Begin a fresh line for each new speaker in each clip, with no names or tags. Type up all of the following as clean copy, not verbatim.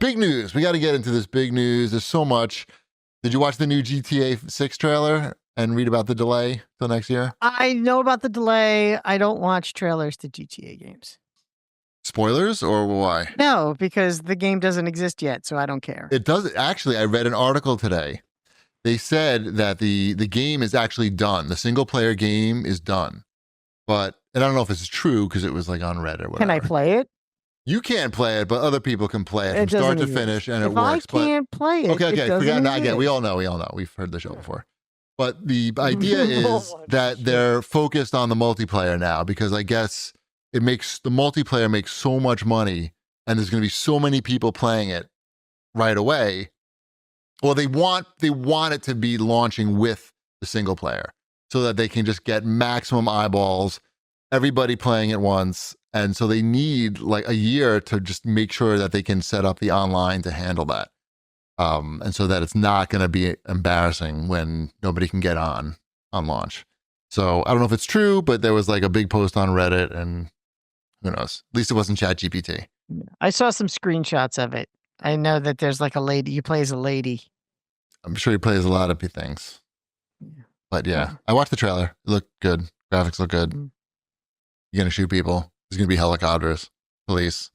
big news. We got to get into this big news. There's so much. Did you watch the new GTA 6 trailer and read about the delay till next year?
I know about the delay. I don't watch trailers to GTA games.
Spoilers or why?
No, because the game doesn't exist yet, so I don't care.
It does. Actually, I read an article today. They said that the game is actually done. The single player game is done. But, and I don't know if this is true because it was like on Reddit or whatever.
Can I play it?
You can't play it, but other people can play it from start to finish, and it works.
If I can't play it,
okay.
Forget.
I get it. We all know. We've heard the show before. But the idea is that they're focused on the multiplayer now because I guess the multiplayer makes so much money, and there's going to be so many people playing it right away. Well, they want it to be launching with the single player so that they can just get maximum eyeballs, everybody playing at once. And so they need like a year to just make sure that they can set up the online to handle that. And so that it's not going to be embarrassing when nobody can get on launch. So I don't know if it's true, but there was like a big post on Reddit and who knows? At least it wasn't ChatGPT.
I saw some screenshots of it. I know that there's like a lady. You play as a lady.
I'm sure he plays a lot of things. But yeah, I watched the trailer. It looked good. Graphics look good. You're going to shoot people. There's going to be helicopters, police,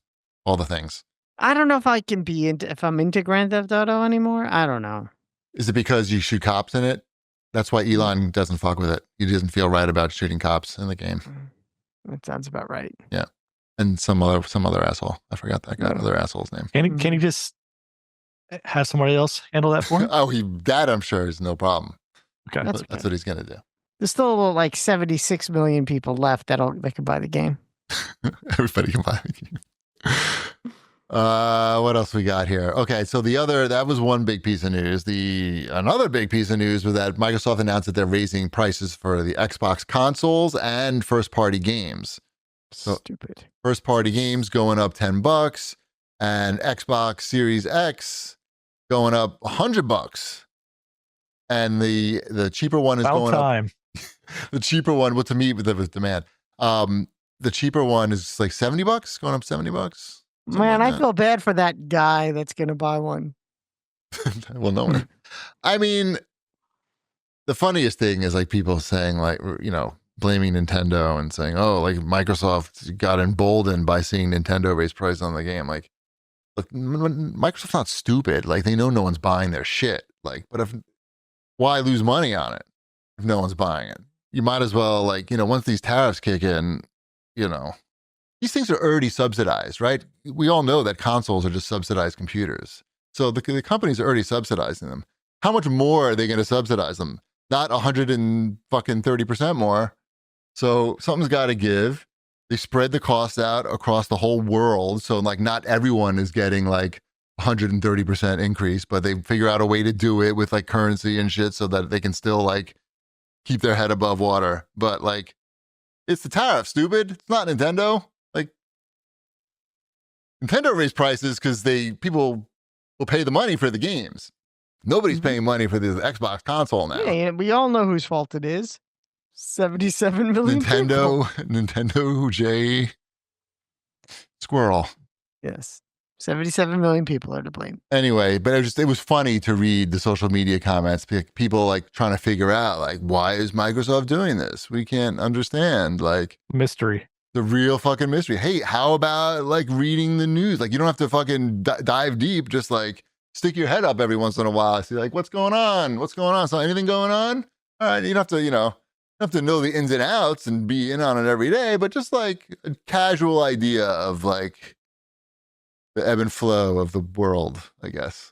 all the things. I
don't know if I can be if I'm into Grand Theft Auto anymore. I don't know.
Is it because you shoot cops in it? That's why Elon doesn't fuck with it. He doesn't feel right about shooting cops in the game.
That sounds about right.
Yeah. And some other asshole. I forgot that guy, other asshole's name.
Can he just have somebody else handle that for him?
That I'm sure is no problem.
Okay.
That's what he's going to do.
There's still like 76 million people left that can buy the game.
Everybody can buy the game. What else we got here? Okay, so that was one big piece of news. Another big piece of news was that Microsoft announced that they're raising prices for the Xbox consoles and first-party games. So
stupid.
First-party games going up $10, and Xbox Series X going up $100. And the cheaper one is going up. The cheaper one, well, to me, there was demand. The cheaper one is like $70, going up $70.
Man, I feel bad for that guy that's going to buy one.
Well, no one. I mean, the funniest thing is like people saying like, blaming Nintendo and saying, oh, like Microsoft got emboldened by seeing Nintendo raise prices on the game. Like, look, Microsoft's not stupid. Like, they know no one's buying their shit. Like, but why lose money on it if no one's buying it? You might as well, like, once these tariffs kick in, these things are already subsidized, right? We all know that consoles are just subsidized computers. So the companies are already subsidizing them. How much more are they going to subsidize them? Not 130% more. So something's got to give. They spread the cost out across the whole world. So like not everyone is getting like 130% increase, but they figure out a way to do it with like currency and shit so that they can still like keep their head above water. But like, it's the tariff, stupid. It's not Nintendo. Like, Nintendo raised prices because people will pay the money for the games. Nobody's paying money for the Xbox console now.
Yeah, we all know whose fault it is. 77 million
Nintendo J Squirrel.
Yes. 77 million people are to blame.
Anyway, but it was funny to read the social media comments. People like trying to figure out like, why is Microsoft doing this? We can't understand. Like,
mystery.
The real fucking mystery. Hey, how about like reading the news? Like, you don't have to fucking dive deep. Just like stick your head up every once in a while. See like, what's going on? What's going on? So anything going on? All right, you don't have to know the ins and outs and be in on it every day, but just like a casual idea of like the ebb and flow of the world, I guess.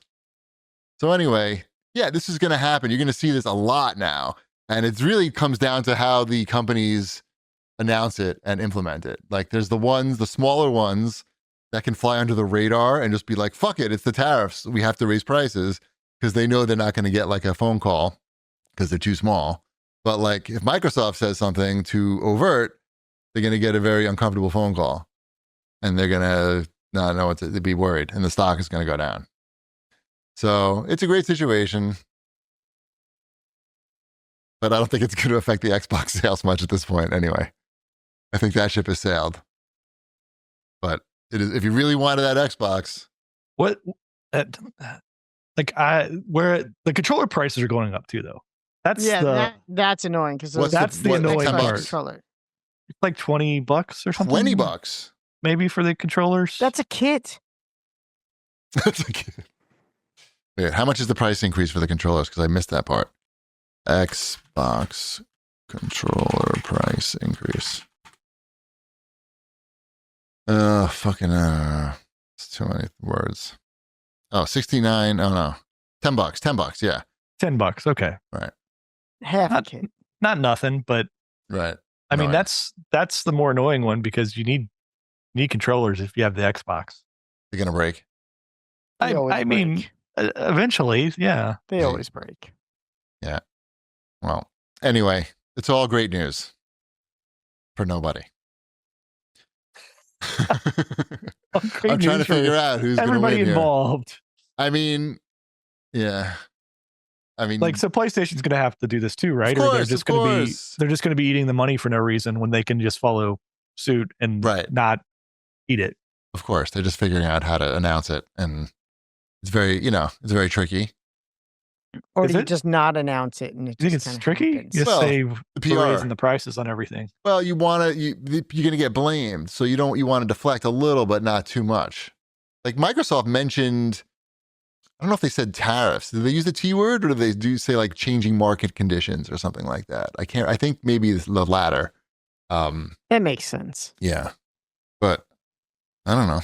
So anyway, yeah, this is going to happen. You're going to see this a lot now. And it really comes down to how the companies announce it and implement it. Like there's the smaller ones that can fly under the radar and just be like, fuck it, it's the tariffs. We have to raise prices because they know they're not going to get like a phone call because they're too small. But like if Microsoft says something too overt, they're going to get a very uncomfortable phone call and they're going to not know what to be worried and the stock is going to go down. So it's a great situation. But I don't think it's going to affect the Xbox sales much at this point anyway. I think that ship has sailed. But it is, if you really wanted that Xbox.
What where the controller prices are going up too, though.
That's annoying because
that's the annoying part.
Controller.
It's like $20 or something.
$20
maybe for the controllers.
That's a kit.
That's a kit. Wait, how much is the price increase for the controllers? Because I missed that part. Xbox controller price increase. Fucking it's too many words. Oh, 69. Oh no. $10. $10, yeah.
$10, okay.
Right.
Half a kit.
Not nothing, but
right.
I mean that's the more annoying one because you need controllers if you have the Xbox.
They're gonna break.
I mean eventually, yeah.
They always break.
Yeah. Well, anyway, it's all great news for nobody. I'm trying to figure out who's
everybody
gonna win
involved.
Here. I mean, yeah. I mean,
like, so PlayStation's going to have to do this too, right?
Course,
or they're just going to be eating the money for no reason when they can just follow suit and not eat it.
Of course, they're just figuring out how to announce it, and it's very tricky.
Or do you just not announce it? And
you think it's tricky?
Happens?
You just say we're raising the prices on everything.
Well, you're going to get blamed, so you want to deflect a little, but not too much. Like Microsoft mentioned, I don't know if they said tariffs. Did they use the T word, or do they say like changing market conditions or something like that? I think maybe it's the latter.
That makes sense.
Yeah, but I don't know.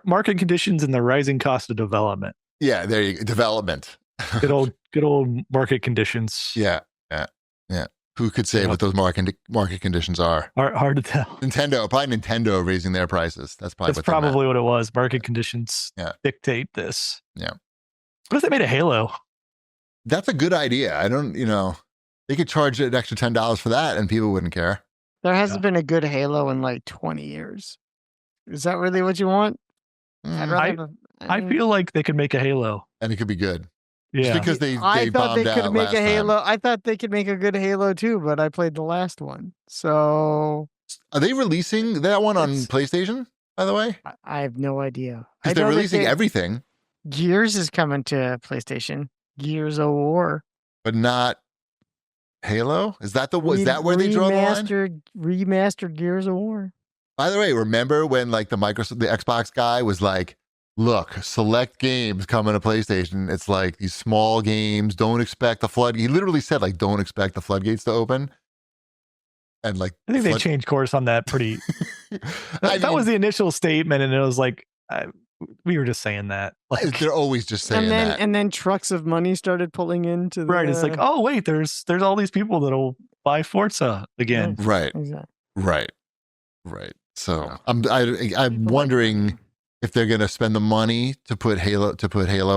Market conditions and the rising cost of development.
Yeah, there you go. Development.
good old market conditions.
Yeah. Who could say what those market conditions are?
Hard to tell.
Probably Nintendo raising their prices. That's
probably what it was. Market conditions dictate this.
Yeah.
What if they made a Halo?
That's a good idea. I don't, they could charge an extra $10 for that and people wouldn't care.
There hasn't been a good Halo in like 20 years. Is that really what you want?
I feel like they could make a Halo.
And it could be good.
Yeah.
Just because they
thought they could make a Halo.
Time.
I thought they could make a good Halo too, but I played the last one. So
are they releasing that one on PlayStation, by the way?
I have no idea.
Because they're releasing everything.
Gears is coming to PlayStation. Gears of War.
But not Halo? Is that is that where they draw the line?
Remastered Gears of War.
By the way, remember when like the Xbox guy was like, look, select games coming to PlayStation. It's like these small games. Don't expect the flood. He literally said, like, don't expect the floodgates to open. And like,
I think they changed course on that pretty. that was the initial statement, and it was like we were just saying that. Like,
they're always just saying that.
And then trucks of money started pulling into the.
Right. It's like, oh wait, there's all these people that'll buy Forza again.
Yeah, right.
Exactly.
Right. So I'm wondering if they're going to spend the money to put Halo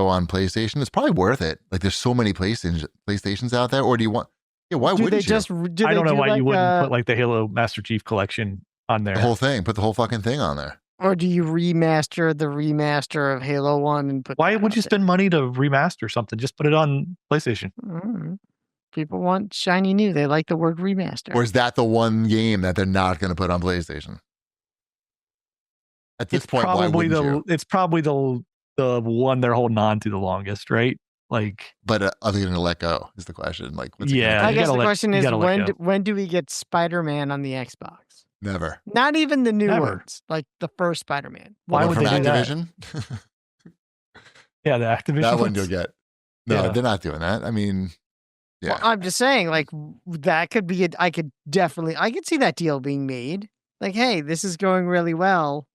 on PlayStation. It's probably worth it. Like there's so many PlayStations out there. Or do you want? Yeah, why wouldn't you?
I don't know why you wouldn't put like the Halo Master Chief Collection on there.
The whole thing. Put the whole fucking thing on there.
Or do you remaster the remaster of Halo 1 and put?
Why would you spend money to remaster something? Just put it on PlayStation.
Mm-hmm. People want shiny new. They like the word remaster.
Or is that the one game that they're not going to put on PlayStation? At this point, why wouldn't you?
It's probably the one they're holding on to the longest, right? Like,
but are they going to let go? Is the question. Like,
I guess the question is when do we get Spider-Man on the Xbox?
Never.
Not even the new ones, like the first Spider-Man.
Why would they do
Activision?
Yeah, the Activision.
That one you'll get. No, they're not doing that. I mean, yeah.
Well, I'm just saying, like that could be. I could see that deal being made. Like, hey, this is going really well.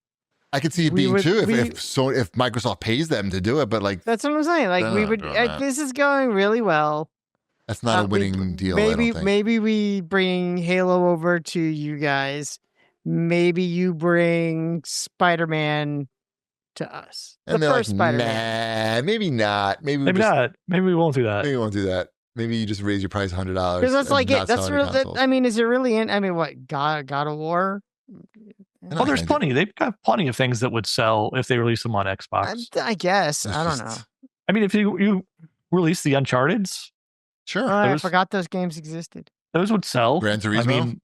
I could see it being too if Microsoft pays them to do it, but like
that's what I'm saying. Like we would. This is going really well.
That's not a winning deal.
Maybe we bring Halo over to you guys. Maybe you bring Spider-Man to us.
And the first Spider-Man. Nah, maybe not. Maybe
not. Maybe we won't do that.
Maybe we won't do that. Maybe you just raise your price $100.
Because that's like it. That's real. I mean, is it really? What God of War?
Well, there's plenty. They've got plenty of things that would sell if they release them on Xbox.
I guess. I don't know.
I mean, if you release the Uncharted's,
sure.
I forgot those games existed.
Those would sell.
Gran Turismo.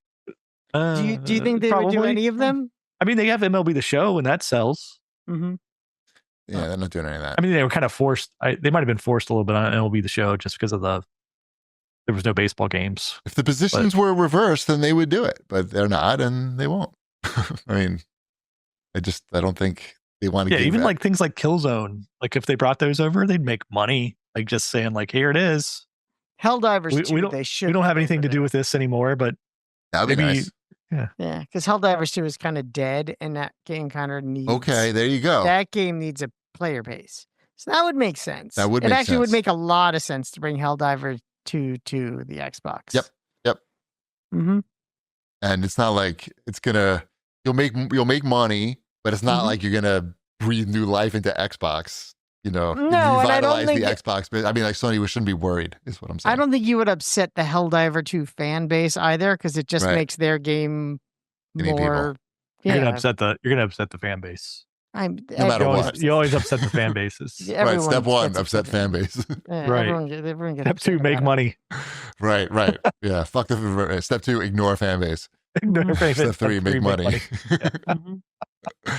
I mean,
do you think they would do any of them?
I mean, they have MLB The Show, and that sells.
Mm-hmm.
Yeah, they're not doing any of that.
I mean, they were kind of forced. They might have been forced a little bit on MLB The Show just because of there was no baseball games.
If the positions were reversed, then they would do it, but they're not, and they won't. I mean, I don't think they want to.
Yeah, even like things like Killzone. Like if they brought those over, they'd make money. Like just saying, like, here it is.
Helldivers
We
2,
we don't have anything to do with this anymore, but
that'd be nice.
Yeah, because Helldivers 2 is kind of dead, and that game kind of needs.
Okay, there you go.
That game needs a player base, so that would make sense.
That would.
It actually would make a lot of sense to bring Helldivers 2 to the Xbox.
Yep.
Mm-hmm.
And it's not like it's gonna. You'll make money, but it's not like you're gonna breathe new life into Xbox.
No,
revitalize the Xbox. But I mean, like Sony, we shouldn't be worried. Is what I'm saying.
I don't think you would upset the Helldiver 2 fan base either, because it just makes their game more.
You're gonna upset the fan base.
No matter what,
you always upset the fan bases.
Right. Step 1, upset fan base.
Right.
Everyone
Step 2, make money.
Right. Yeah. Fuck the. Step 2, ignore fan base.
Ignore fan base.
Step 3, make money.
Yeah.